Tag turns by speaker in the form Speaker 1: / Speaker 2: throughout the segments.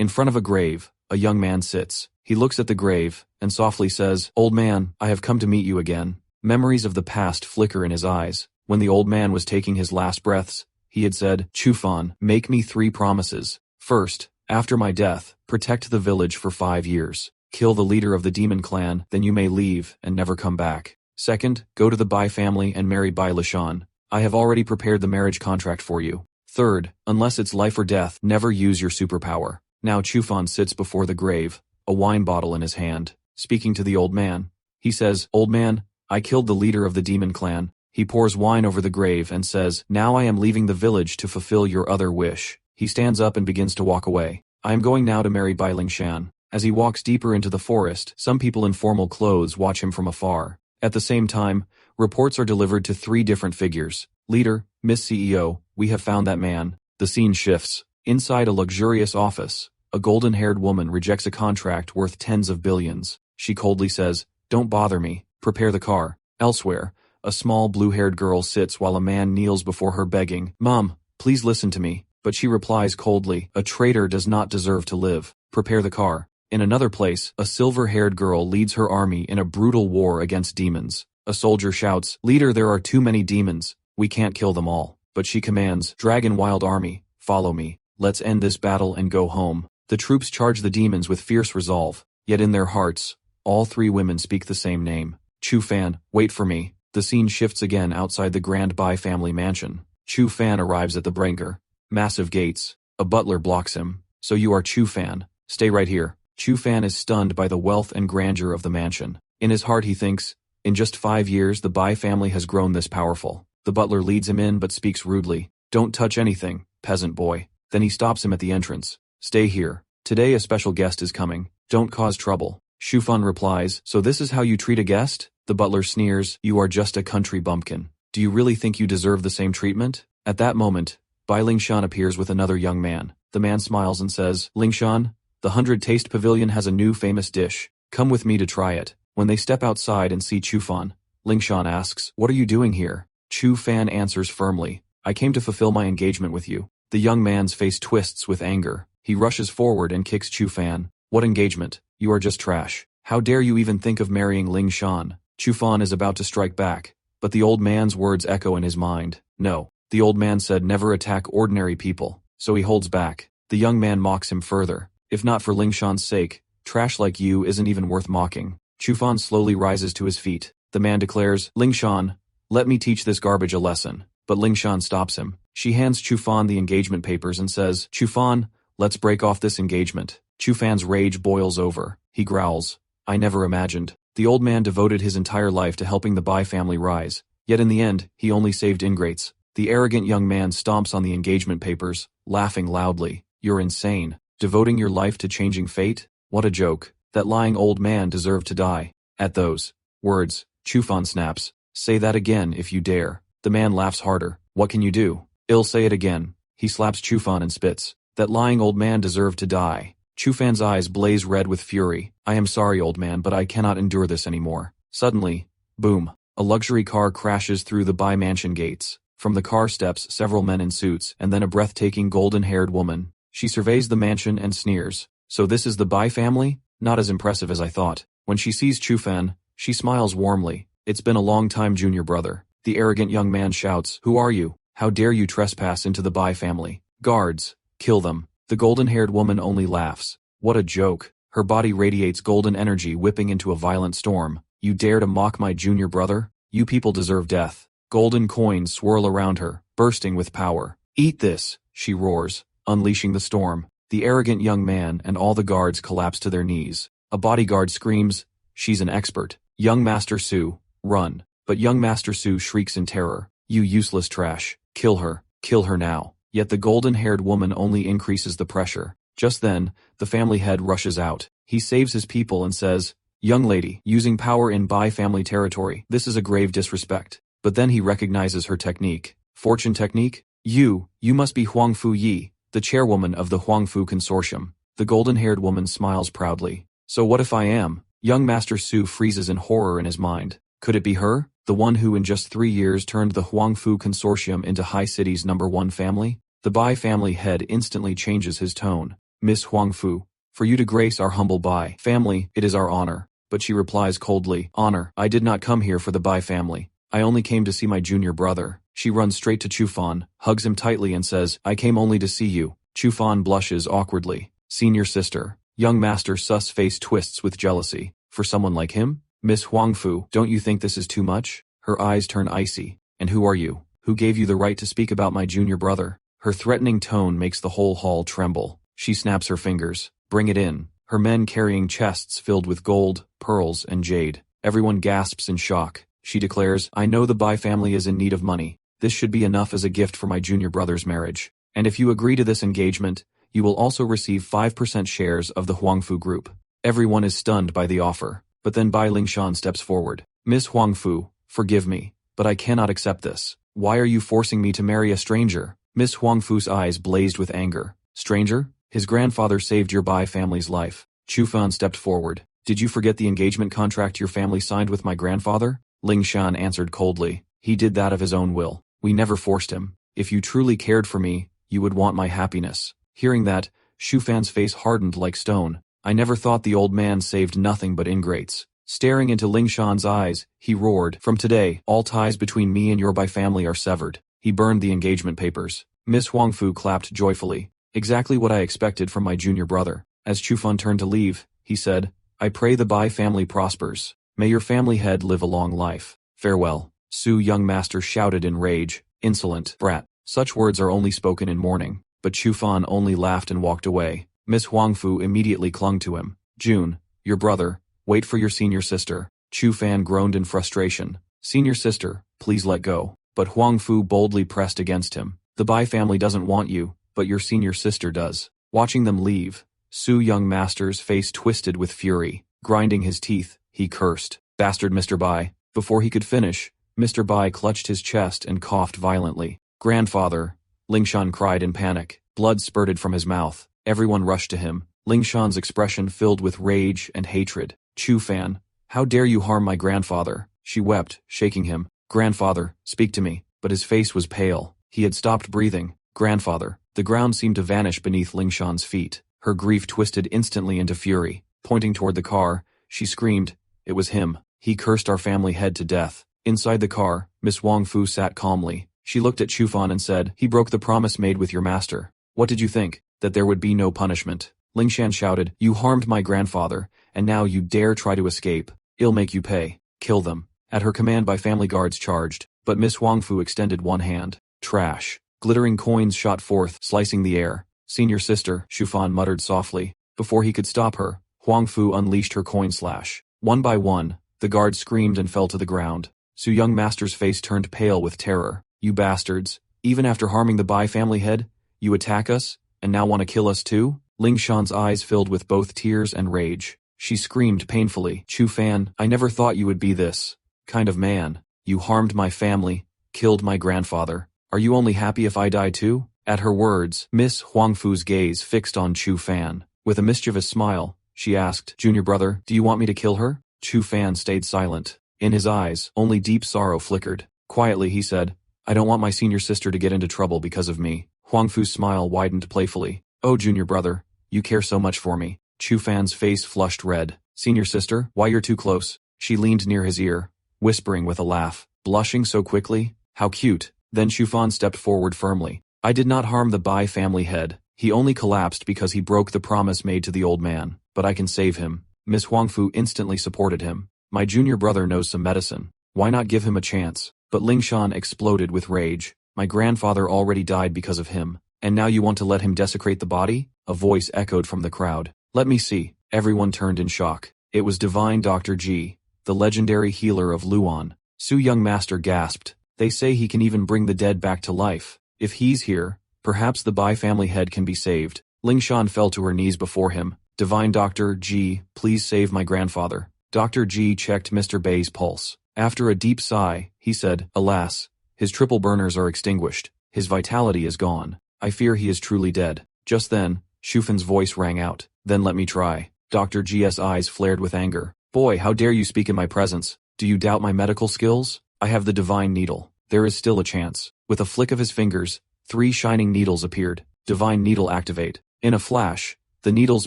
Speaker 1: In front of a grave, a young man sits. He looks at the grave, and softly says, "Old man, I have come to meet you again." Memories of the past flicker in his eyes. When the old man was taking his last breaths, he had said, "Chufan, make me 3 promises. First, after my death, protect the village for 5 years. Kill the leader of the demon clan, then you may leave and never come back. Second, go to the Bai family and marry Bai Lishan. I have already prepared the marriage contract for you. Third, unless it's life or death, never use your superpower." Now Chufan sits before the grave, a wine bottle in his hand. Speaking to the old man, he says, "Old man, I killed the leader of the demon clan." He pours wine over the grave and says, "Now I am leaving the village to fulfill your other wish." He stands up and begins to walk away. "I am going now to marry Bai Lingshan." As he walks deeper into the forest, some people in formal clothes watch him from afar. At the same time, reports are delivered to 3 different figures. "Leader, Miss CEO, we have found that man." The scene shifts. Inside a luxurious office, a golden-haired woman rejects a contract worth tens of billions. She coldly says, "Don't bother me, prepare the car." Elsewhere, a small blue-haired girl sits while a man kneels before her begging, "Mom, please listen to me." But she replies coldly, "A traitor does not deserve to live. Prepare the car." In another place, a silver-haired girl leads her army in a brutal war against demons. A soldier shouts, "Leader, there are too many demons. We can't kill them all." But she commands, "Dragon Wild Army, follow me. Let's end this battle and go home." The troops charge the demons with fierce resolve, yet in their hearts, all 3 women speak the same name. "Chufan, wait for me." The scene shifts again outside the Grand Bai family mansion. Chufan arrives at the breaker. Massive gates. A butler blocks him. "So you are Chufan. Stay right here." Chufan is stunned by the wealth and grandeur of the mansion. In his heart he thinks, in just 5 years the Bai family has grown this powerful. The butler leads him in but speaks rudely. "Don't touch anything, peasant boy." Then he stops him at the entrance. "Stay here. Today a special guest is coming. Don't cause trouble." Chufan replies, "So this is how you treat a guest?" The butler sneers, "You are just a country bumpkin. Do you really think you deserve the same treatment?" At that moment, Bai Lingshan appears with another young man. The man smiles and says, "Lingshan, the 100 Taste Pavilion has a new famous dish. Come with me to try it." When they step outside and see Chufan, Lingshan asks, "What are you doing here?" Chufan answers firmly, "I came to fulfill my engagement with you." The young man's face twists with anger. He rushes forward and kicks Chufan. "What engagement? You are just trash. How dare you even think of marrying Lingshan?" Chufan is about to strike back, but the old man's words echo in his mind. No, the old man said never attack ordinary people, so he holds back. The young man mocks him further. "If not for Lingshan's sake, trash like you isn't even worth mocking." Chufan slowly rises to his feet. The man declares, "Lingshan, let me teach this garbage a lesson." But Lingshan stops him. She hands Chufan the engagement papers and says, "Chufan, let's break off this engagement." Chufan's rage boils over. He growls, "I never imagined." The old man devoted his entire life to helping the Bai family rise, yet in the end, he only saved ingrates. The arrogant young man stomps on the engagement papers, laughing loudly. "You're insane. Devoting your life to changing fate? What a joke. That lying old man deserved to die." At those words, Chufan snaps, "Say that again if you dare." The man laughs harder. "What can you do?" "I'll say it again." He slaps Chufan and spits. "That lying old man deserved to die." Chufan's eyes blaze red with fury. "I am sorry, old man, but I cannot endure this anymore." Suddenly, boom, a luxury car crashes through the Bai mansion gates. From the car steps several men in suits and then a breathtaking golden-haired woman. She surveys the mansion and sneers. "So this is the Bai family? Not as impressive as I thought." When she sees Chufan, she smiles warmly. "It's been a long time, junior brother." The arrogant young man shouts, "Who are you? How dare you trespass into the Bai family? Guards, kill them." The golden-haired woman only laughs. What a joke. Her body radiates golden energy whipping into a violent storm. "You dare to mock my junior brother? You people deserve death." Golden coins swirl around her, bursting with power. "Eat this," she roars, unleashing the storm. The arrogant young man and all the guards collapse to their knees. A bodyguard screams, "She's an expert. Young Master Su, run." But young Master Su shrieks in terror, "You useless trash. Kill her now." Yet the golden-haired woman only increases the pressure. Just then, the family head rushes out. He saves his people and says, "Young lady, using power in Bai family territory, this is a grave disrespect." But then he recognizes her technique. Fortune technique? You must be Huang Fu Yi, the chairwoman of the Huang Fu Consortium." The golden-haired woman smiles proudly. "So what if I am?" Young Master Su freezes in horror in his mind. Could it be her? The one who in just 3 years turned the Huang Fu Consortium into High City's #1 family? The Bai family head instantly changes his tone. Miss Huangfu, for you to grace our humble Bai family, it is our honor. But she replies coldly, honor, I did not come here for the Bai family. I only came to see my junior brother. She runs straight to Chufan, hugs him tightly and says, I came only to see you. Chufan blushes awkwardly. Senior sister. Young master sus face twists with jealousy. For someone like him? Miss Huangfu, don't you think this is too much? Her eyes turn icy. And who are you? Who gave you the right to speak about my junior brother? Her threatening tone makes the whole hall tremble. She snaps her fingers. Bring it in. Her men carrying chests filled with gold, pearls, and jade. Everyone gasps in shock. She declares, I know the Bai family is in need of money. This should be enough as a gift for my junior brother's marriage. And if you agree to this engagement, you will also receive 5% shares of the Huangfu group. Everyone is stunned by the offer. But then Bai Lingshan steps forward. Miss Huangfu, forgive me, but I cannot accept this. Why are you forcing me to marry a stranger? Miss Huangfu's eyes blazed with anger. Stranger? His grandfather saved your Bai family's life. Chufan stepped forward. Did you forget the engagement contract your family signed with my grandfather? Lingshan answered coldly. He did that of his own will. We never forced him. If you truly cared for me, you would want my happiness. Hearing that, Shufan's face hardened like stone. I never thought the old man saved nothing but ingrates. Staring into Lingshan's eyes, he roared, from today, all ties between me and your Bai family are severed. He burned the engagement papers. Miss Huangfu clapped joyfully. Exactly what I expected from my junior brother. As Chufan turned to leave, he said, I pray the Bai family prospers. May your family head live a long life. Farewell. Su young master shouted in rage. Insolent brat. Such words are only spoken in mourning. But Chufan only laughed and walked away. Miss Huangfu immediately clung to him. June, your brother, wait for your senior sister. Chufan groaned in frustration. Senior sister, please let go. But Huangfu boldly pressed against him. The Bai family doesn't want you, but your senior sister does. Watching them leave, Su young master's face twisted with fury. Grinding his teeth, he cursed. Bastard Mr. Bai. Before he could finish, Mr. Bai clutched his chest and coughed violently. Grandfather. Lingshan cried in panic. Blood spurted from his mouth. Everyone rushed to him. Lingshan's expression filled with rage and hatred. Chufan, how dare you harm my grandfather? She wept, shaking him. Grandfather, speak to me. But his face was pale. He had stopped breathing. Grandfather. The ground seemed to vanish beneath Lingshan's feet. Her grief twisted instantly into fury. Pointing toward the car, she screamed. It was him. He cursed our family head to death. Inside the car, Miss Huangfu sat calmly. She looked at Chufan and said, he broke the promise made with your master. What did you think? That there would be no punishment? Lingshan shouted, you harmed my grandfather, and now you dare try to escape. I'll make you pay. Kill them. At her command Bai family guards charged, but Miss Huangfu extended one hand. Trash. Glittering coins shot forth, slicing the air. Senior sister, Chufan muttered softly. Before he could stop her, Huangfu unleashed her coin slash. One by one, the guards screamed and fell to the ground. Su young master's face turned pale with terror. You bastards. Even after harming the Bai family head, you attack us, and now want to kill us too? Lingshan's eyes filled with both tears and rage. She screamed painfully. Chufan, I never thought you would be this kind of man. You harmed my family, killed my grandfather. Are you only happy if I die too? At her words, Miss Huangfu's gaze fixed on Chufan. With a mischievous smile, she asked, Junior brother, do you want me to kill her? Chufan stayed silent. In his eyes, only deep sorrow flickered. Quietly he said, I don't want my senior sister to get into trouble because of me. Huangfu's smile widened playfully. Oh junior brother, you care so much for me. Chufan's face flushed red. Senior sister, why you're too close? She leaned near his ear, whispering with a laugh. Blushing so quickly? How cute. Then Chufan stepped forward firmly. I did not harm the Bai family head. He only collapsed because he broke the promise made to the old man. But I can save him. Miss Huangfu instantly supported him. My junior brother knows some medicine. Why not give him a chance? But Lingshan exploded with rage. My grandfather already died because of him. And now you want to let him desecrate the body? A voice echoed from the crowd. Let me see. Everyone turned in shock. It was Divine Dr. Ji, the legendary healer of Luan. Su young master gasped. They say he can even bring the dead back to life. If he's here, perhaps the Bai family head can be saved. Lingshan fell to her knees before him. Divine Dr. Ji, please save my grandfather. Dr. Ji checked Mr. Bai's pulse. After a deep sigh, he said, Alas, his triple burners are extinguished. His vitality is gone. I fear he is truly dead. Just then, Shufan's voice rang out. Then let me try. Dr. G's eyes flared with anger. Boy, how dare you speak in my presence? Do you doubt my medical skills? I have the divine needle. There is still a chance. With a flick of his fingers, 3 shining needles appeared. Divine needle activate. In a flash, The needles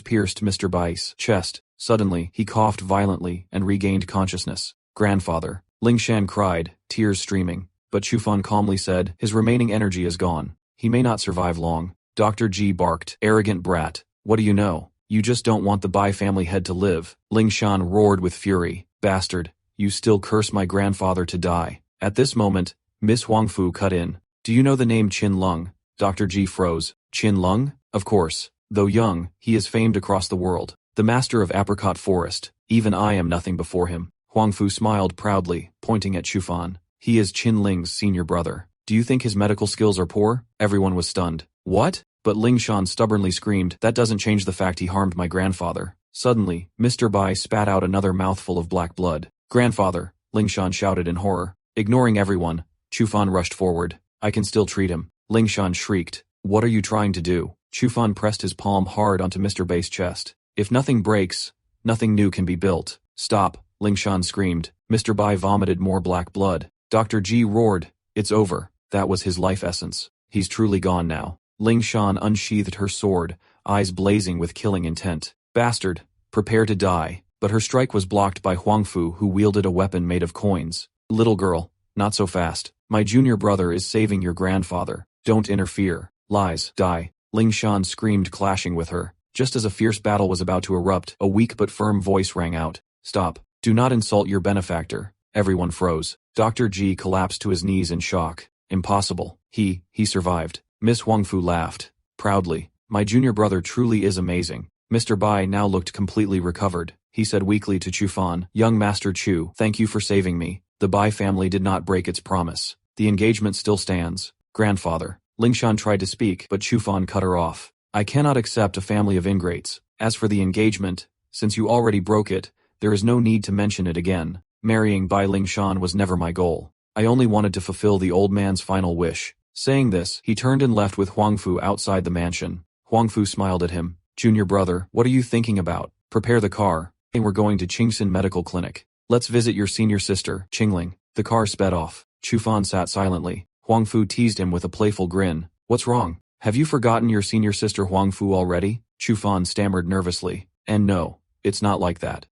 Speaker 1: pierced Mr. Bai's chest. Suddenly, he coughed violently and regained consciousness. Grandfather. Lingshan cried, tears streaming. But Chufan calmly said, his remaining energy is gone. He may not survive long. Dr. G barked, arrogant brat. What do you know? You just don't want the Bai family head to live. Lingshan roared with fury. Bastard. You still curse my grandfather to die. At this moment, Miss Huangfu cut in. Do you know the name Qin Lung? Dr. G froze. Qin Lung? Of course. Though young, he is famed across the world. The master of Apricot Forest. Even I am nothing before him. Huangfu smiled proudly, pointing at Chufan. He is Qin Ling's senior brother. Do you think his medical skills are poor? Everyone was stunned. What? But Lingshan stubbornly screamed, that doesn't change the fact he harmed my grandfather. Suddenly, Mr. Bai spat out another mouthful of black blood. Grandfather, Lingshan shouted in horror. Ignoring everyone, Chufan rushed forward. I can still treat him. Lingshan shrieked. What are you trying to do? Chufan pressed his palm hard onto Mr. Bai's chest. If nothing breaks, nothing new can be built. Stop, Lingshan screamed. Mr. Bai vomited more black blood. Dr. G roared. It's over. That was his life essence. He's truly gone now. Lingshan unsheathed her sword, eyes blazing with killing intent. Bastard, prepare to die. But her strike was blocked by Huangfu, who wielded a weapon made of coins. Little girl, not so fast. My junior brother is saving your grandfather. Don't interfere. Lies, die. Lingshan screamed, clashing with her. Just as a fierce battle was about to erupt, a weak but firm voice rang out. Stop. Do not insult your benefactor. Everyone froze. Dr. G collapsed to his knees in shock. Impossible. He survived. Miss Huangfu laughed. Proudly. My junior brother truly is amazing. Mr. Bai now looked completely recovered. He said weakly to Chufan, Young Master Chu, thank you for saving me. The Bai family did not break its promise. The engagement still stands. Grandfather. Lingshan tried to speak, but Chufan cut her off. I cannot accept a family of ingrates. As for the engagement, since you already broke it, there is no need to mention it again. Marrying Bai Lingshan was never my goal. I only wanted to fulfill the old man's final wish. Saying this, he turned and left with Huangfu outside the mansion. Huangfu smiled at him. Junior brother, what are you thinking about? Prepare the car. We're going to Qingxin Medical Clinic. Let's visit your senior sister, Qingling. The car sped off. Chufan sat silently. Huangfu teased him with a playful grin. What's wrong? Have you forgotten your senior sister Huangfu already? Chufan stammered nervously. And no, it's not like that.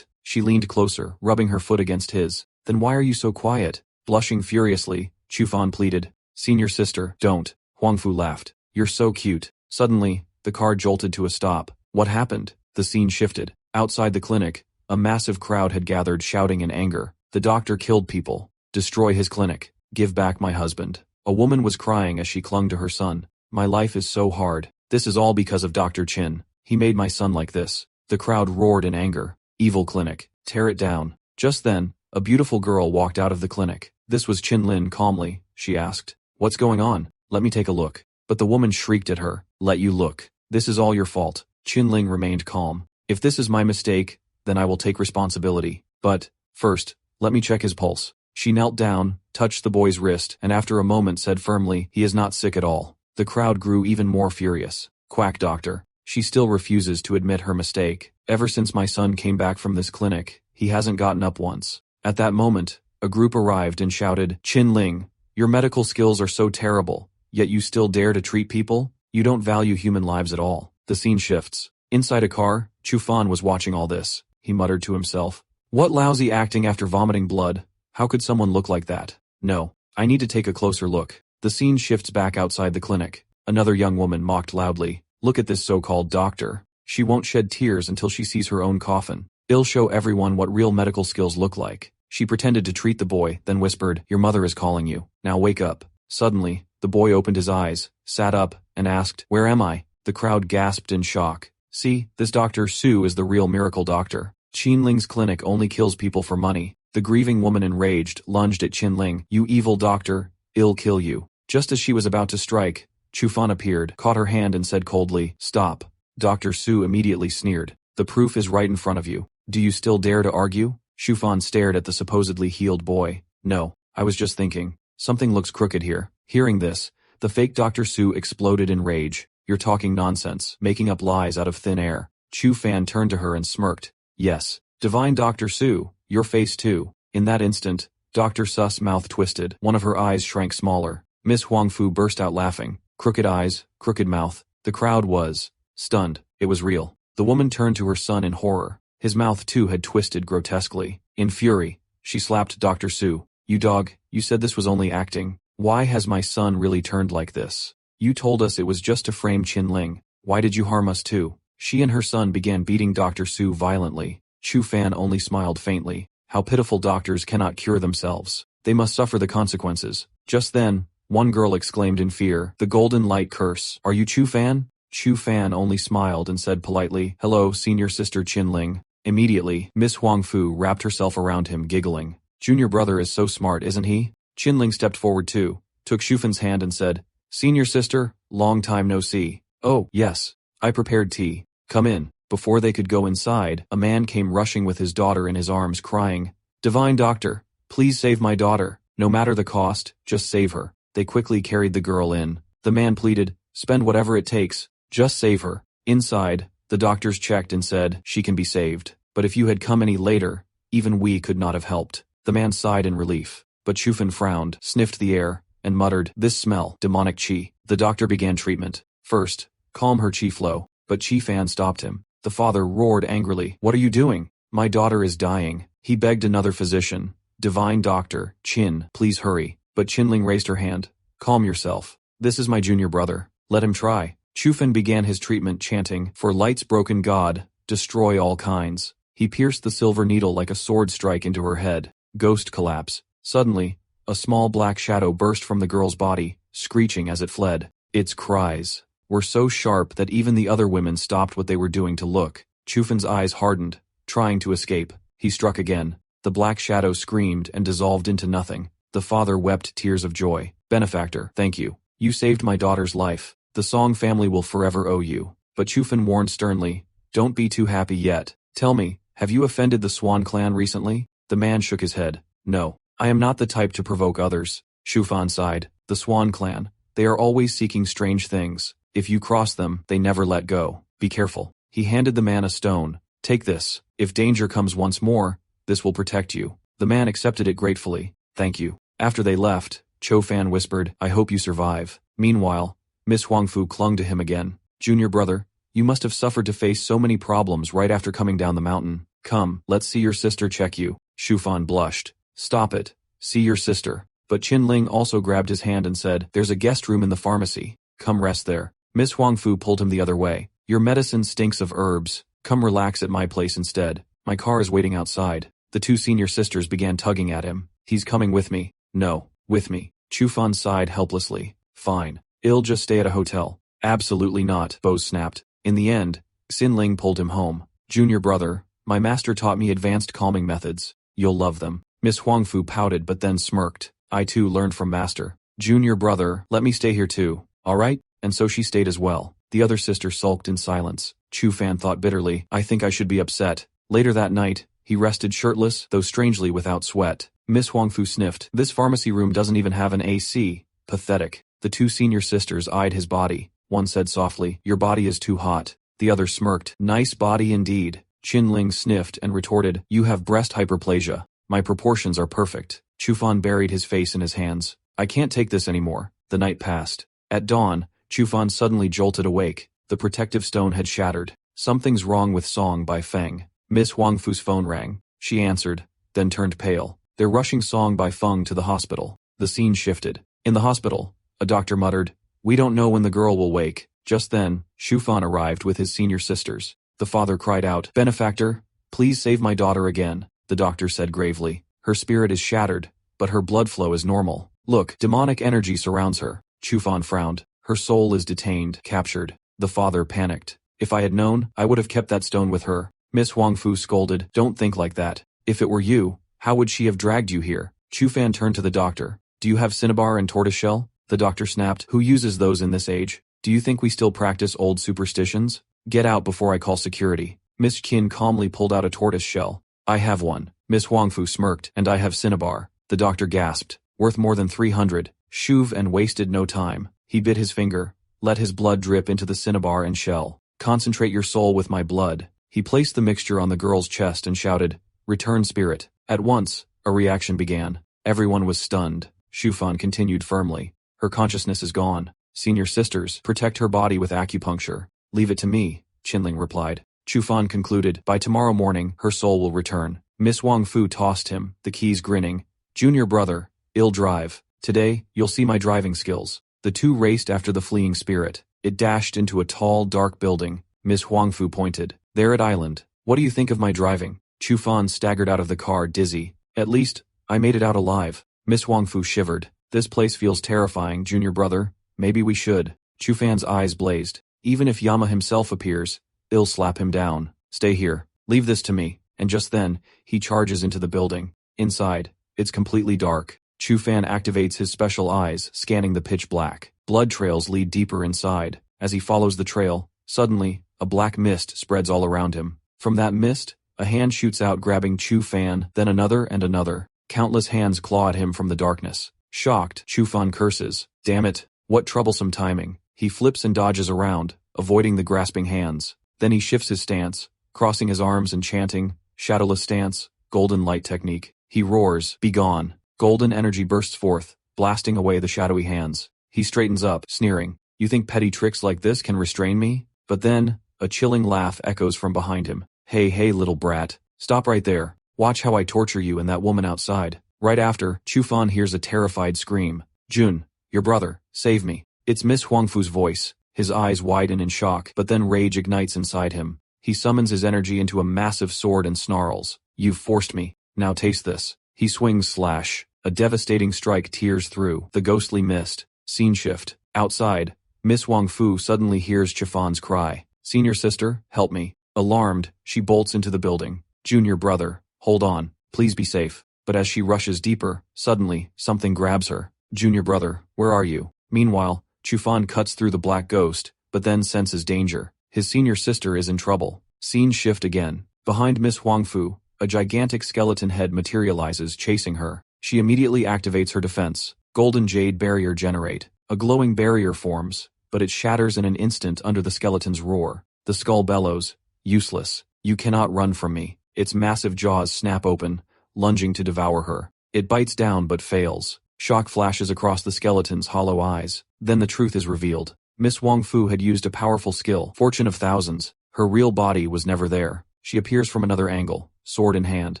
Speaker 1: She leaned closer, rubbing her foot against his. Then why are you so quiet? Blushing furiously, Chufan pleaded. Senior sister, don't. Huangfu laughed. You're so cute. Suddenly, the car jolted to a stop. What happened? The scene shifted. Outside the clinic, a massive crowd had gathered, shouting in anger. The doctor killed people. Destroy his clinic. Give back my husband. A woman was crying as she clung to her son. My life is so hard. This is all because of Dr. Qin. He made my son like this. The crowd roared in anger. Evil clinic. Tear it down. Just then, a beautiful girl walked out of the clinic. This was Qin Lin. Calmly, she asked. What's going on? Let me take a look. But the woman shrieked at her. Let you look. This is all your fault. Qin Ling remained calm. If this is my mistake, then I will take responsibility. But, first, let me check his pulse. She knelt down, touched the boy's wrist, and after a moment said firmly, he is not sick at all. The crowd grew even more furious. Quack doctor. She still refuses to admit her mistake. Ever since my son came back from this clinic, he hasn't gotten up once. At that moment, a group arrived and shouted, Qin Ling, your medical skills are so terrible, yet you still dare to treat people? You don't value human lives at all. The scene shifts. Inside a car, Chufan was watching all this. He muttered to himself. What lousy acting after vomiting blood. How could someone look like that? No, I need to take a closer look. The scene shifts back outside the clinic. Another young woman mocked loudly. Look at this so-called doctor. She won't shed tears until she sees her own coffin. It'll show everyone what real medical skills look like. She pretended to treat the boy, then whispered, Your mother is calling you. Now wake up. Suddenly, the boy opened his eyes, sat up, and asked, Where am I? The crowd gasped in shock. See, this Dr. Su is the real miracle doctor. Qin Ling's clinic only kills people for money. The grieving woman, enraged, lunged at Qin Ling. You evil doctor, I'll kill you. Just as she was about to strike, Chufan appeared, caught her hand and said coldly, Stop. Dr. Su immediately sneered. The proof is right in front of you. Do you still dare to argue? Chufan stared at the supposedly healed boy. No, I was just thinking. Something looks crooked here. Hearing this, the fake Dr. Su exploded in rage. You're talking nonsense, making up lies out of thin air. Chufan turned to her and smirked. Yes, divine Dr. Su, your face too. In that instant, Dr. Su's mouth twisted. One of her eyes shrank smaller. Miss Huangfu burst out laughing. Crooked eyes, crooked mouth. The crowd was stunned. It was real. The woman turned to her son in horror. His mouth too had twisted grotesquely. In fury, she slapped Dr. Su. You dog, you said this was only acting. Why has my son really turned like this? You told us it was just to frame Qinling. Why did you harm us too? She and her son began beating Dr. Su violently. Chu Fan only smiled faintly. How pitiful doctors cannot cure themselves. They must suffer the consequences. Just then, one girl exclaimed in fear, the golden light curse. Are you Chu Fan? Chu Fan only smiled and said politely, hello, senior sister Qinling. Immediately, Miss Huang Fu wrapped herself around him, giggling. Junior brother is so smart, isn't he? Qinling stepped forward too, took Shufan's hand and said, senior sister, long time no see. Oh, yes. I prepared tea. Come in. Before they could go inside, a man came rushing with his daughter in his arms crying, Divine Doctor, please save my daughter. No matter the cost, just save her. They quickly carried the girl in. The man pleaded, spend whatever it takes, just save her. Inside, the doctors checked and said, she can be saved. But if you had come any later, even we could not have helped. The man sighed in relief. But Shufan frowned, sniffed the air, and muttered, this smell, demonic qi. The doctor began treatment. First, calm her qi flow. But Qi Fan stopped him. The father roared angrily, what are you doing? My daughter is dying. He begged another physician. Divine Doctor, Qin, please hurry. But Qinling raised her hand. Calm yourself. This is my junior brother. Let him try. Chufan began his treatment chanting, for light's broken god, destroy all kinds. He pierced the silver needle like a sword strike into her head. Ghost collapse. Suddenly, a small black shadow burst from the girl's body, screeching as it fled. Its cries were so sharp that even the other women stopped what they were doing to look. Chufan's eyes hardened, trying to escape. He struck again. The black shadow screamed and dissolved into nothing. The father wept tears of joy. Benefactor, thank you. You saved my daughter's life. The Song family will forever owe you. But Chufan warned sternly, don't be too happy yet. Tell me, have you offended the Swan clan recently? The man shook his head. No, I am not the type to provoke others. Chufan sighed. The Swan clan, they are always seeking strange things. If you cross them, they never let go. Be careful. He handed the man a stone. Take this. If danger comes once more, this will protect you. The man accepted it gratefully. Thank you. After they left, Cho Fan whispered, I hope you survive. Meanwhile, Miss Huangfu clung to him again. Junior brother, you must have suffered to face so many problems right after coming down the mountain. Come, let's see your sister check you. Shufan blushed. Stop it. See your sister. But Qinling also grabbed his hand and said, there's a guest room in the pharmacy. Come rest there. Miss Huangfu pulled him the other way. Your medicine stinks of herbs. Come relax at my place instead. My car is waiting outside. The two senior sisters began tugging at him. He's coming with me. No, with me. Chufan sighed helplessly. Fine. I'll just stay at a hotel. Absolutely not, Bose snapped. In the end, Xinling pulled him home. Junior brother, my master taught me advanced calming methods. You'll love them. Miss Huangfu pouted but then smirked. I too learned from master. Junior brother, let me stay here too. All right? And so she stayed as well. The other sister sulked in silence. Chufan thought bitterly, I think I should be upset. Later that night, he rested shirtless, though strangely without sweat. Miss Huangfu sniffed. This pharmacy room doesn't even have an AC. Pathetic. The two senior sisters eyed his body. One said softly, your body is too hot. The other smirked. Nice body indeed. Qinling sniffed and retorted, you have breast hyperplasia. My proportions are perfect. Chufan buried his face in his hands. I can't take this anymore. The night passed. At dawn, Chufan suddenly jolted awake. The protective stone had shattered. Something's wrong with Song by Feng. Miss Huangfu's phone rang. She answered, then turned pale. They're rushing Song by Feng to the hospital. The scene shifted. In the hospital, a doctor muttered, we don't know when the girl will wake. Just then, Shufan arrived with his senior sisters. The father cried out, Benefactor, please save my daughter again. The doctor said gravely, her spirit is shattered, but her blood flow is normal. Look, demonic energy surrounds her. Chufan frowned. Her soul is detained, captured. The father panicked. If I had known, I would have kept that stone with her. Miss Huangfu scolded, don't think like that. If it were you, how would she have dragged you here? Chufan turned to the doctor. Do you have cinnabar and tortoiseshell? The doctor snapped, who uses those in this age? Do you think we still practice old superstitions? Get out before I call security. Miss Qin calmly pulled out a tortoise shell. I have one. Miss Huangfu smirked, and I have cinnabar. The doctor gasped. Worth more than 300. Shuv and wasted no time. He bit his finger, let his blood drip into the cinnabar and shell. Concentrate your soul with my blood. He placed the mixture on the girl's chest and shouted, return spirit. At once, a reaction began. Everyone was stunned. Shufan continued firmly. Her consciousness is gone. Senior sisters, protect her body with acupuncture. Leave it to me. Qinling replied. Chu Fan concluded, by tomorrow morning, her soul will return. Miss Wang Fu tossed him, the keys grinning. Junior brother, ill drive. Today, you'll see my driving skills. The two raced after the fleeing spirit. It dashed into a tall, dark building. Miss Wang Fu pointed. There at Island. What do you think of my driving? Chu Fan staggered out of the car, dizzy. At least, I made it out alive. Miss Wang Fu shivered. This place feels terrifying, junior brother. Maybe we should. Chu Fan's eyes blazed. Even if Yama himself appears, I'll slap him down. Stay here. Leave this to me. And just then, he charges into the building. Inside, it's completely dark. Chu Fan activates his special eyes, scanning the pitch black. Blood trails lead deeper inside. As he follows the trail, suddenly, a black mist spreads all around him. From that mist, a hand shoots out grabbing Chu Fan, then another and another. Countless hands claw at him from the darkness. Shocked, Chu Fan curses. Damn it, what troublesome timing. He flips and dodges around, avoiding the grasping hands. Then he shifts his stance, crossing his arms and chanting, shadowless stance, golden light technique. He roars, be gone. Golden energy bursts forth, blasting away the shadowy hands. He straightens up, sneering. You think petty tricks like this can restrain me? But then, a chilling laugh echoes from behind him. Hey little brat, stop right there. Watch how I torture you and that woman outside. Right after, Chu Fan hears a terrified scream. Jun, your brother, save me. It's Miss Wang Fu's voice. His eyes widen in shock, but then rage ignites inside him. He summons his energy into a massive sword and snarls. You've forced me. Now taste this. He swings slash. A devastating strike tears through the ghostly mist. Scene shift. Outside, Miss Wang Fu suddenly hears Chu Fan's cry. Senior sister, help me. Alarmed, she bolts into the building. Junior brother, hold on. Please be safe. But as she rushes deeper, suddenly, something grabs her. Junior brother, where are you? Meanwhile, Chu Fan cuts through the black ghost, but then senses danger. His senior sister is in trouble. Scene shift again. Behind Miss Wang Fu, a gigantic skeleton head materializes, chasing her. She immediately activates her defense. Golden jade barrier generate. A glowing barrier forms, but it shatters in an instant under the skeleton's roar. The skull bellows. Useless. You cannot run from me. Its massive jaws snap open, lunging to devour her. It bites down but fails. Shock flashes across the skeleton's hollow eyes. Then the truth is revealed. Miss Wang Fu had used a powerful skill, fortune of thousands. Her real body was never there. She appears from another angle, sword in hand.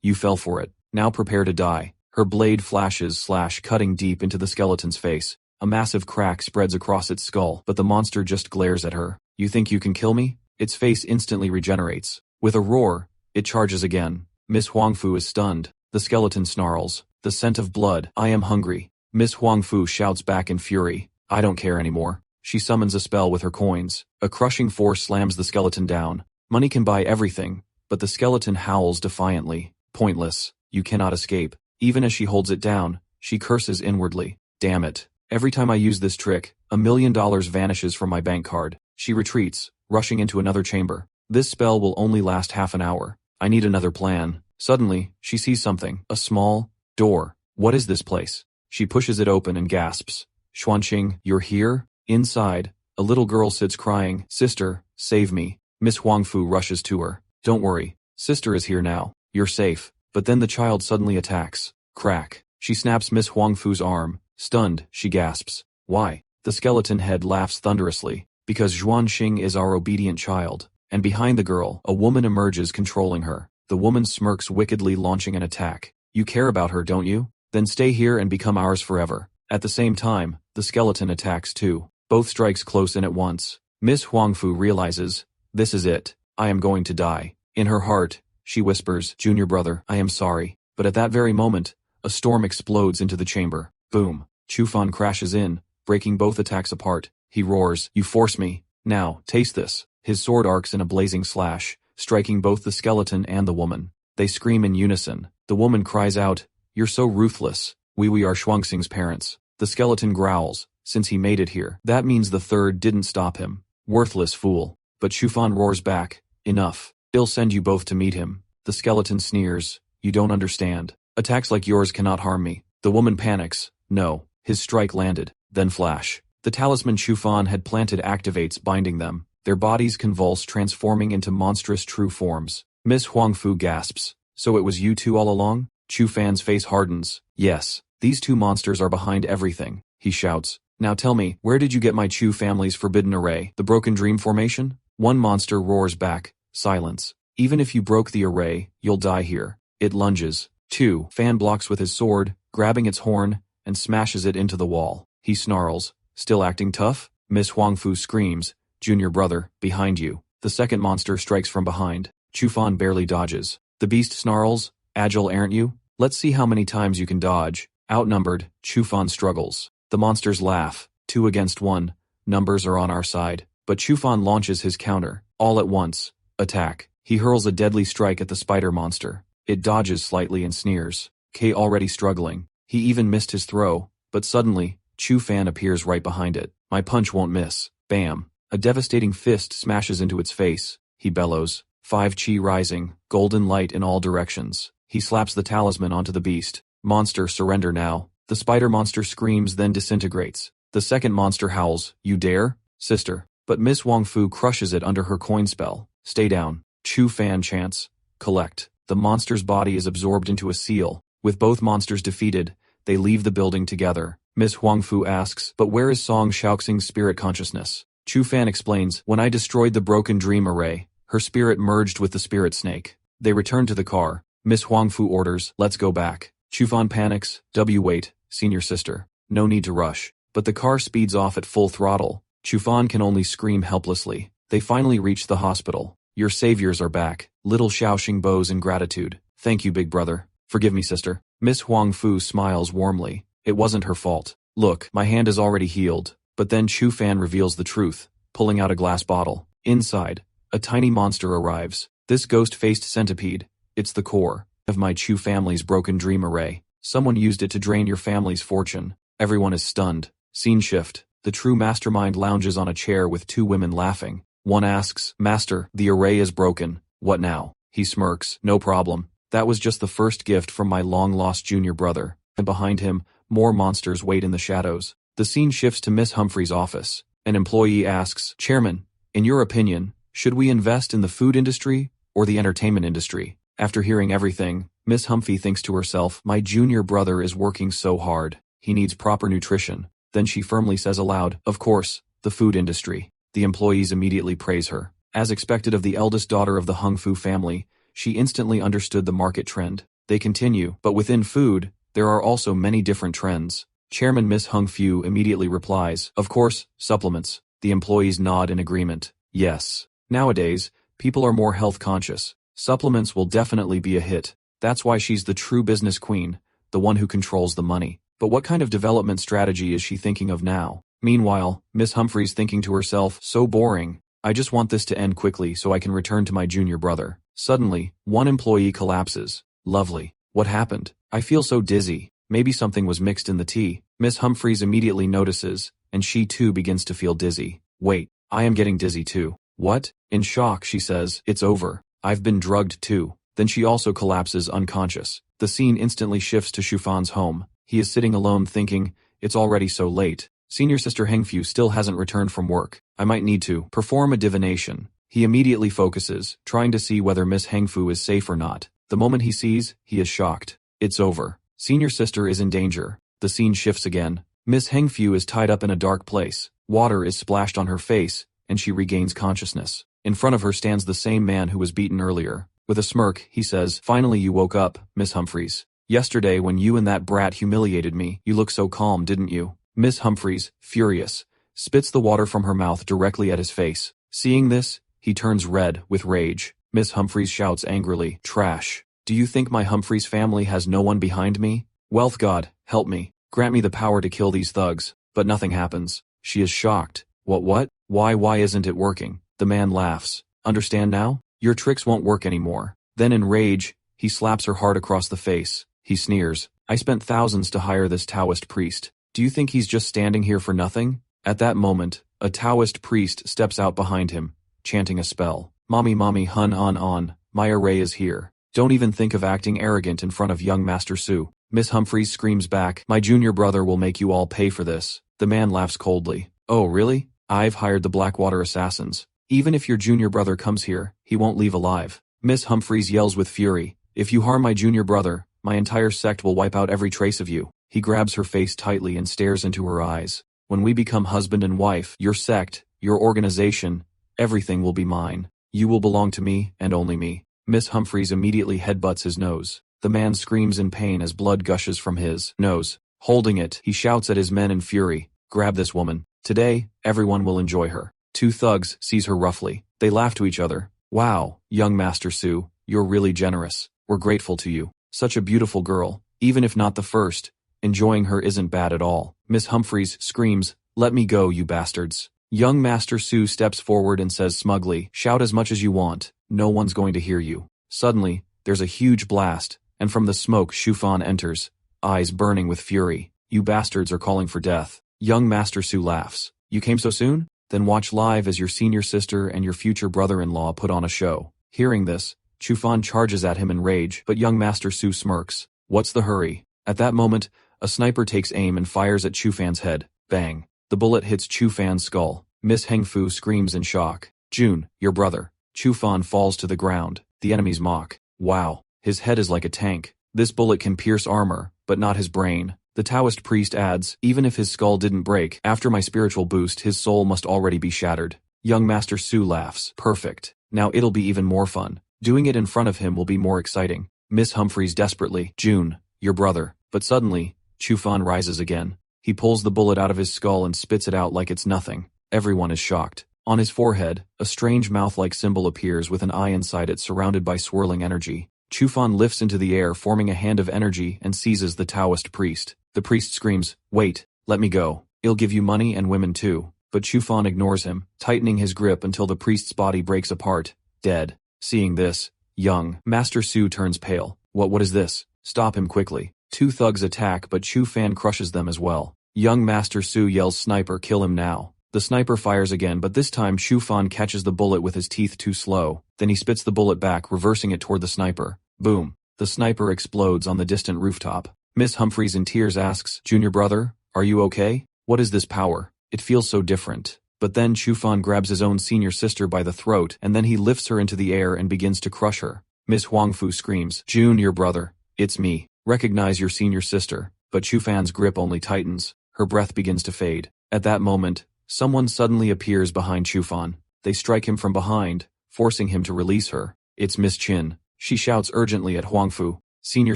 Speaker 1: You fell for it. Now prepare to die. Her blade flashes slash cutting deep into the skeleton's face. A massive crack spreads across its skull, but the monster just glares at her. You think you can kill me? Its face instantly regenerates. With a roar, it charges again. Miss Wang Fu is stunned. The skeleton snarls. The scent of blood. I am hungry. Miss Wang Fu shouts back in fury. I don't care anymore. She summons a spell with her coins. A crushing force slams the skeleton down. Money can buy everything, but the skeleton howls defiantly. Pointless. You cannot escape. Even as she holds it down, she curses inwardly. Damn it. Every time I use this trick, $1 million vanishes from my bank card. She retreats, rushing into another chamber. This spell will only last half an hour. I need another plan. Suddenly, she sees something. A small door. What is this place? She pushes it open and gasps. Xuanqing, you're here? Inside, a little girl sits crying. Sister, save me. Miss Wang Fu rushes to her. Don't worry. Sister is here now. You're safe. But then the child suddenly attacks. Crack. She snaps Miss Wang Fu's arm. Stunned, she gasps. Why? The skeleton head laughs thunderously. Because Xuanqing is our obedient child. And behind the girl, a woman emerges controlling her. The woman smirks wickedly, launching an attack. You care about her, don't you? Then stay here and become ours forever. At the same time, the skeleton attacks too. Both strikes close in at once. Miss Wang Fu realizes, this is it. I am going to die. In her heart, she whispers, Junior brother, I am sorry. But at that very moment, a storm explodes into the chamber. Boom. Chu Fan crashes in, breaking both attacks apart. He roars, you force me. Now, taste this. His sword arcs in a blazing slash, striking both the skeleton and the woman. They scream in unison. The woman cries out, you're so ruthless. We are Xuanxing's parents. The skeleton growls, since he made it here. That means the third didn't stop him. Worthless fool. But Chu Fan roars back, enough. I'll send you both to meet him. The skeleton sneers, you don't understand. Attacks like yours cannot harm me. The woman panics, no. His strike landed, then flash. The talisman Chu Fan had planted activates, binding them. Their bodies convulse, transforming into monstrous true forms. Miss Wang Fu gasps. So it was you two all along? Chu Fan's face hardens. Yes, these two monsters are behind everything, he shouts. Now tell me, where did you get my Chu family's forbidden array? The broken dream formation? One monster roars back, silence. Even if you broke the array, you'll die here. It lunges. 2. Fan blocks with his sword, grabbing its horn, and smashes it into the wall. He snarls. Still acting tough? Miss Huangfu screams. Junior brother, behind you. The second monster strikes from behind. Chufan barely dodges. The beast snarls. Agile aren't you? Let's see how many times you can dodge. Outnumbered, Chufan struggles. The monsters laugh. 2 against 1. Numbers are on our side. But Chufan launches his counter. All at once. Attack. He hurls a deadly strike at the spider monster. It dodges slightly and sneers. K already struggling. He even missed his throw. But suddenly, Chufan appears right behind it. My punch won't miss. Bam. A devastating fist smashes into its face. He bellows. 5 chi rising, golden light in all directions. He slaps the talisman onto the beast. Monster, surrender now. The spider monster screams, then disintegrates. The second monster howls, you dare? Sister. But Miss Huangfu crushes it under her coin spell. Stay down. Chufan chants. Collect. The monster's body is absorbed into a seal. With both monsters defeated, they leave the building together. Miss Huangfu asks, but where is Song Shaoxing's spirit consciousness? Chufan explains, when I destroyed the broken dream array, her spirit merged with the spirit snake. They return to the car. Miss Huangfu orders, let's go back. Chufan panics, wait, senior sister. No need to rush. But the car speeds off at full throttle. Chufan can only scream helplessly. They finally reach the hospital. Your saviors are back. Little Shaoxing bows in gratitude. Thank you, big brother. Forgive me, sister. Miss Huangfu smiles warmly. It wasn't her fault. Look, my hand is already healed. But then Chufan reveals the truth, pulling out a glass bottle. Inside, a tiny monster arrives. This ghost-faced centipede. It's the core of my Chu family's broken dream array. Someone used it to drain your family's fortune. Everyone is stunned. Scene shift. The true mastermind lounges on a chair with 2 women laughing. One asks, Master, the array is broken. What now? He smirks. No problem. That was just the first gift from my long-lost junior brother. And behind him, more monsters wait in the shadows. The scene shifts to Miss Humphrey's office. An employee asks, Chairman, in your opinion, should we invest in the food industry or the entertainment industry? After hearing everything, Miss Humphrey thinks to herself, my junior brother is working so hard. He needs proper nutrition. Then she firmly says aloud, of course, the food industry. The employees immediately praise her. As expected of the eldest daughter of the Hung Fu family, she instantly understood the market trend. They continue, but within food, there are also many different trends. Chairman Miss Hung Fu immediately replies, of course, supplements. The employees nod in agreement. Yes. Nowadays, people are more health conscious. Supplements will definitely be a hit. That's why she's the true business queen, the one who controls the money. But what kind of development strategy is she thinking of now? Meanwhile, Miss Humphrey's thinking to herself, so boring. I just want this to end quickly so I can return to my junior brother. Suddenly, one employee collapses. Lovely. What happened? I feel so dizzy. Maybe something was mixed in the tea. Miss Humphreys immediately notices, and she too begins to feel dizzy. Wait, I am getting dizzy too. What? In shock, she says, it's over. I've been drugged too. Then she also collapses unconscious. The scene instantly shifts to Shufan's home. He is sitting alone thinking, it's already so late. Senior sister Hengfu still hasn't returned from work. I might need to perform a divination. He immediately focuses, trying to see whether Miss Hengfu is safe or not. The moment he sees, he is shocked. It's over. Senior sister is in danger. The scene shifts again. Miss Hengfu is tied up in a dark place. Water is splashed on her face, and she regains consciousness. In front of her stands the same man who was beaten earlier. With a smirk, he says, finally you woke up, Miss Humphreys. Yesterday when you and that brat humiliated me, you looked so calm, didn't you? Miss Humphreys, furious, spits the water from her mouth directly at his face. Seeing this, he turns red with rage. Miss Humphreys shouts angrily, trash. Do you think my Humphreys family has no one behind me? Wealth God, help me. Grant me the power to kill these thugs. But nothing happens. She is shocked. What? Why isn't it working? The man laughs. Understand now? Your tricks won't work anymore. Then in rage, he slaps her hard across the face. He sneers. I spent thousands to hire this Taoist priest. Do you think he's just standing here for nothing? At that moment, a Taoist priest steps out behind him, chanting a spell. Mommy hun on, my array is here. Don't even think of acting arrogant in front of young Master Su. Miss Humphreys screams back, my junior brother will make you all pay for this. The man laughs coldly. Oh really? I've hired the Blackwater assassins. Even if your junior brother comes here, he won't leave alive. Miss Humphreys yells with fury, if you harm my junior brother, my entire sect will wipe out every trace of you. He grabs her face tightly and stares into her eyes. When we become husband and wife, your sect, your organization, Everything will be mine. You will belong to me, and only me. Miss Humphries immediately headbutts his nose. The man screams in pain as blood gushes from his nose. Holding it, he shouts at his men in fury, "Grab this woman. Today, everyone will enjoy her." Two thugs seize her roughly. They laugh to each other. "Wow, young Master Su, you're really generous. We're grateful to you. Such a beautiful girl, even if not the first. Enjoying her isn't bad at all." Miss Humphries screams, "Let me go, you bastards." Young Master Su steps forward and says smugly, "Shout as much as you want. No one's going to hear you." Suddenly, there's a huge blast, and from the smoke Shufan enters, eyes burning with fury. "You bastards are calling for death." Young Master Su laughs. "You came so soon? Then watch live as your senior sister and your future brother-in-law put on a show." Hearing this, Shufan charges at him in rage, but young Master Su smirks. "What's the hurry?" At that moment, a sniper takes aim and fires at Chufan's head. Bang. The bullet hits Chufan's skull. Miss Hengfu screams in shock. "Jun, your brother." Chufan falls to the ground. The enemies mock. "Wow, his head is like a tank. This bullet can pierce armor, but not his brain." The Taoist priest adds, "Even if his skull didn't break, after my spiritual boost his soul must already be shattered." Young Master Su laughs. "Perfect. Now it'll be even more fun. Doing it in front of him will be more exciting." Miss Humphries desperately, "Jun, your brother." But suddenly, Chufan rises again. He pulls the bullet out of his skull and spits it out like it's nothing. Everyone is shocked. On his forehead, a strange mouth-like symbol appears with an eye inside it surrounded by swirling energy. Chufan lifts into the air forming a hand of energy and seizes the Taoist priest. The priest screams, "Wait, let me go. I'll give you money and women too." But Chufan ignores him, tightening his grip until the priest's body breaks apart, dead. Seeing this, young Master Su turns pale. What is this? Stop him quickly." Two thugs attack but Chufan crushes them as well. Young Master Su yells, "Sniper, kill him now." The sniper fires again, but this time Chufan catches the bullet with his teeth too slow. Then he spits the bullet back, reversing it toward the sniper. Boom. The sniper explodes on the distant rooftop. Miss Humphries in tears asks, "Junior brother, are you okay? What is this power? It feels so different." But then Chufan grabs his own senior sister by the throat and then he lifts her into the air and begins to crush her. Miss Huangfu screams, "Junior brother, it's me. Recognize your senior sister." But Chufan's grip only tightens. Her breath begins to fade. At that moment, someone suddenly appears behind Chufan. They strike him from behind, forcing him to release her. It's Miss Chin. She shouts urgently at Huangfu, "Senior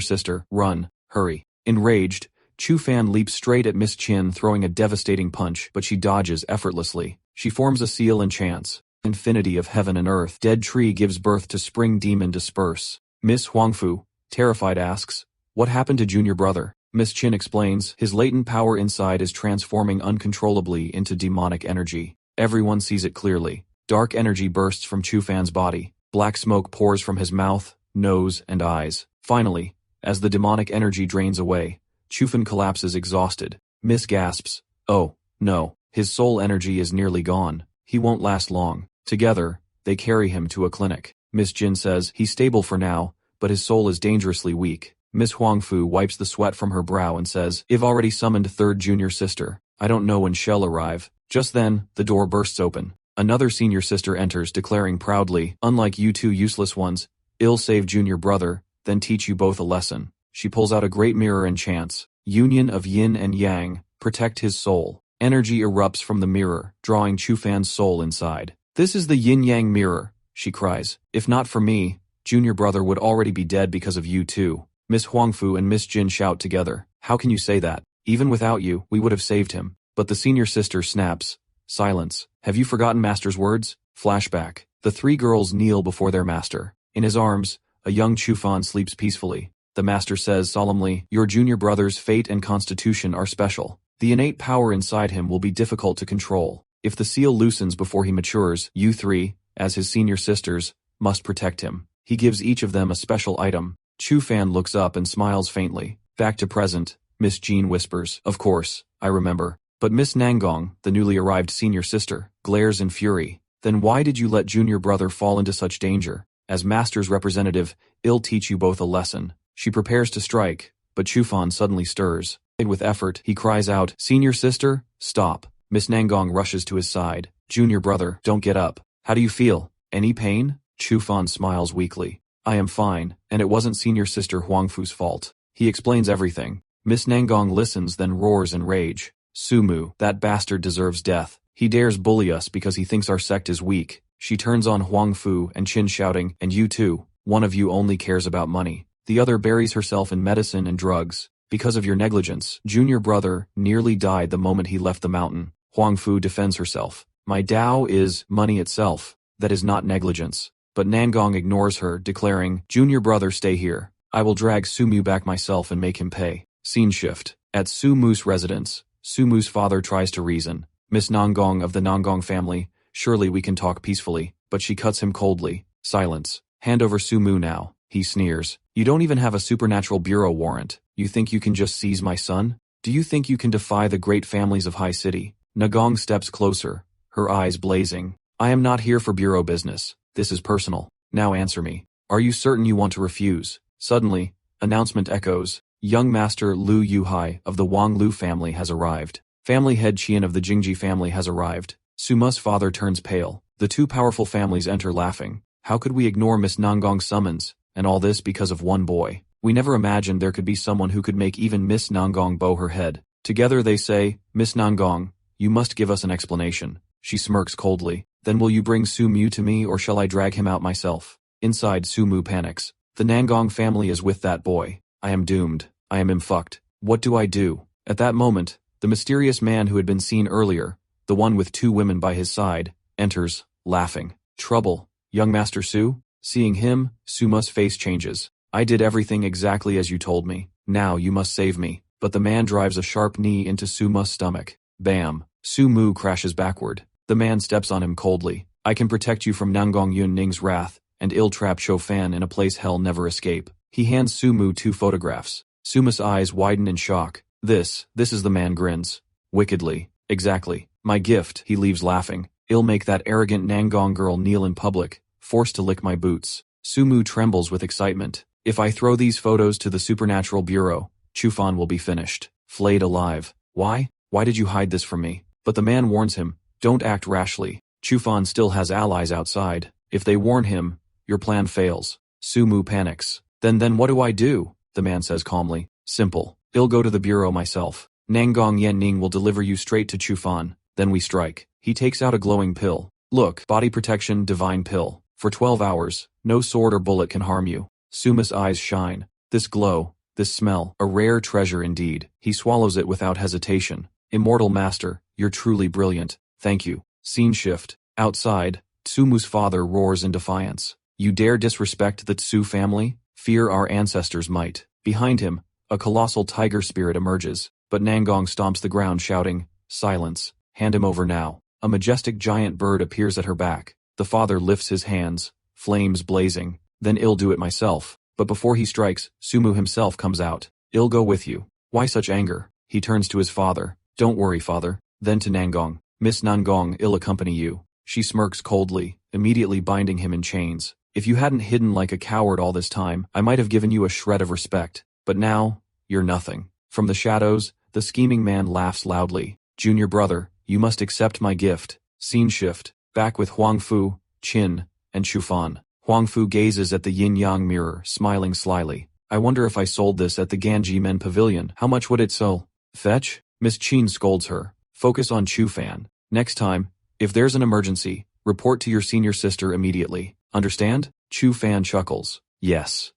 Speaker 1: sister, run, hurry." Enraged, Chufan leaps straight at Miss Chin, throwing a devastating punch, but she dodges effortlessly. She forms a seal and chants, "Infinity of heaven and earth, dead tree gives birth to spring demon disperse." Miss Huangfu, terrified, asks, "What happened to Junior brother?" Miss Chin explains, "His latent power inside is transforming uncontrollably into demonic energy." Everyone sees it clearly. Dark energy bursts from Chufan's body. Black smoke pours from his mouth, nose, and eyes. Finally, as the demonic energy drains away, Chufan collapses exhausted. Miss gasps, "Oh, no, his soul energy is nearly gone. He won't last long." Together, they carry him to a clinic. Miss Jin says, "He's stable for now, but his soul is dangerously weak." Miss Huangfu wipes the sweat from her brow and says, "I've already summoned third junior sister. I don't know when she'll arrive." Just then, the door bursts open. Another senior sister enters, declaring proudly, "Unlike you two useless ones, I'll save junior brother, then teach you both a lesson." She pulls out a great mirror and chants, "Union of yin and yang, protect his soul." Energy erupts from the mirror, drawing Chufan's soul inside. "This is the yin-yang mirror," she cries. "If not for me, junior brother would already be dead because of you too." Miss Huangfu and Miss Jin shout together, "How can you say that? Even without you, we would have saved him." But the senior sister snaps, "Silence. Have you forgotten master's words?" Flashback. The three girls kneel before their master. In his arms, a young Chufan sleeps peacefully. The master says solemnly, "Your junior brother's fate and constitution are special. The innate power inside him will be difficult to control. If the seal loosens before he matures, you three, as his senior sisters, must protect him." He gives each of them a special item. Chufan looks up and smiles faintly. Back to present, Miss Jean whispers, "Of course, I remember." But Miss Nangong, the newly arrived senior sister, glares in fury. "Then why did you let junior brother fall into such danger? As master's representative, I'll teach you both a lesson." She prepares to strike, but Chufan suddenly stirs. With effort, he cries out, "Senior sister, stop." Miss Nangong rushes to his side. "Junior brother, don't get up. How do you feel? Any pain?" Chufan smiles weakly. "I am fine, and it wasn't senior sister Huangfu's fault." He explains everything. Miss Nangong listens, then roars in rage. "Sumu, that bastard deserves death. He dares bully us because he thinks our sect is weak. She turns on Huang Fu and Qin shouting, and you too, one of you only cares about money. The other buries herself in medicine and drugs. Because of your negligence, junior brother nearly died the moment he left the mountain. Huang Fu defends herself. My Tao is money itself. That is not negligence. But Nangong ignores her, declaring, junior brother stay here. I will drag Su Mu back myself and make him pay. Scene shift. At Su Mu's residence, Su Mu's father tries to reason. Miss Nangong of the Nangong family, surely we can talk peacefully, but she cuts him coldly. Silence. Hand over Su Mu now. He sneers. You don't even have a supernatural bureau warrant. You think you can just seize my son? Do you think you can defy the great families of High City? Nagong steps closer, her eyes blazing. I am not here for bureau business. This is personal. Now answer me. Are you certain you want to refuse? Suddenly, announcement echoes. Young Master Lu Yuhai of the Wang Lu family has arrived. Family head Qian of the Jingji family has arrived. Suma's father turns pale. The two powerful families enter laughing. How could we ignore Miss Nangong's summons? And all this because of one boy. We never imagined there could be someone who could make even Miss Nangong bow her head. Together they say, Miss Nangong, you must give us an explanation. She smirks coldly. Then will you bring Su Mu to me or shall I drag him out myself? Inside, Su Mu panics. The Nangong family is with that boy. I am doomed. I am fucked. What do I do? At that moment, the mysterious man who had been seen earlier, the one with two women by his side, enters, laughing. Trouble, young Master Su? Seeing him, Suma's face changes. I did everything exactly as you told me. Now you must save me. But the man drives a sharp knee into Suma's stomach. Bam. Su Mu crashes backward. The man steps on him coldly. I can protect you from Nangong Yun Ning's wrath, and ill-trap Shofan in a place hell never escape. He hands Su Mu two photographs. Suma's eyes widen in shock. This is the man grins. Wickedly. Exactly. My gift. He leaves laughing. I'll make that arrogant Nangong girl kneel in public, forced to lick my boots. Su Mu trembles with excitement. If I throw these photos to the Supernatural Bureau, Chufan will be finished. Flayed alive. Why? Why did you hide this from me? But the man warns him. Don't act rashly. Chufan still has allies outside. If they warn him, your plan fails. Su Mu panics. Then what do I do? The man says calmly. Simple. I'll go to the bureau myself. Nangong Yanning will deliver you straight to Chufan. Then we strike. He takes out a glowing pill. Look, body protection, divine pill. For 12 hours, no sword or bullet can harm you. Suma's eyes shine. This glow, this smell, a rare treasure indeed. He swallows it without hesitation. Immortal Master, you're truly brilliant. Thank you. Scene shift. Outside, Tsumu's father roars in defiance. You dare disrespect the Tsu family? Fear our ancestors' might. Behind him, a colossal tiger spirit emerges, but Nangong stomps the ground shouting, silence, hand him over now. A majestic giant bird appears at her back. The father lifts his hands, flames blazing. Then I'll do it myself. But before he strikes, Sumu himself comes out. I'll go with you. Why such anger? He turns to his father. Don't worry, father. Then to Nangong. Miss Nangong, I'll accompany you. She smirks coldly, immediately binding him in chains. If you hadn't hidden like a coward all this time, I might have given you a shred of respect. But now, you're nothing. From the shadows, the scheming man laughs loudly. Junior brother, you must accept my gift. Scene shift. Back with Huang Fu, Qin, and Chufan. Huang Fu gazes at the yin-yang mirror, smiling slyly. I wonder if I sold this at the Ganji Men Pavilion, how much would it sell? Fetch? Miss Qin scolds her. Focus on Chufan. Next time, if there's an emergency, report to your senior sister immediately. Understand? Chufan chuckles. Yes,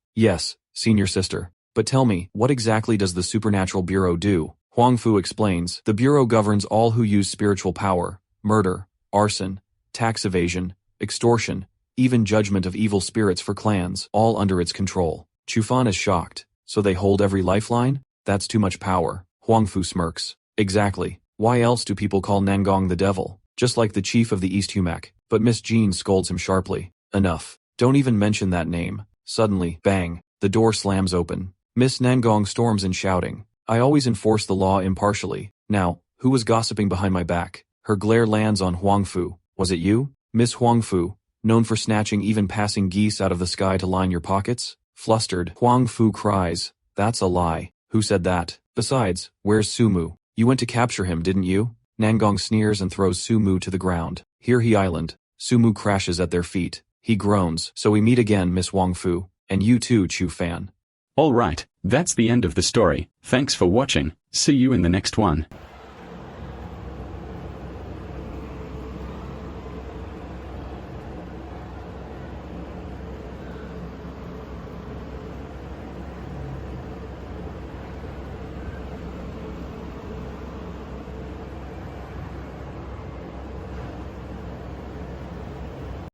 Speaker 1: senior sister. But tell me, what exactly does the Supernatural Bureau do? Huang Fu explains, the Bureau governs all who use spiritual power, murder, arson, tax evasion, extortion, even judgment of evil spirits for clans, all under its control. Chufan is shocked. So they hold every lifeline? That's too much power. Huang Fu smirks. Exactly. Why else do people call Nangong the devil? Just like the chief of the East Humak. But Miss Jean scolds him sharply. Enough. Don't even mention that name. Suddenly, bang, the door slams open. Miss Nangong storms in shouting. I always enforce the law impartially. Now, who was gossiping behind my back? Her glare lands on Huang Fu. Was it you? Miss Huang Fu, known for snatching even passing geese out of the sky to line your pockets? Flustered, Huang Fu cries. That's a lie. Who said that? Besides, where's Sumu? You went to capture him, didn't you? Nangong sneers and throws Sumu to the ground. Here he island. Sumu crashes at their feet. He groans. So we meet again, Miss Huang Fu. And you too, Chu Fan.
Speaker 2: Alright, that's the end of the story. Thanks for watching. See you in the next one.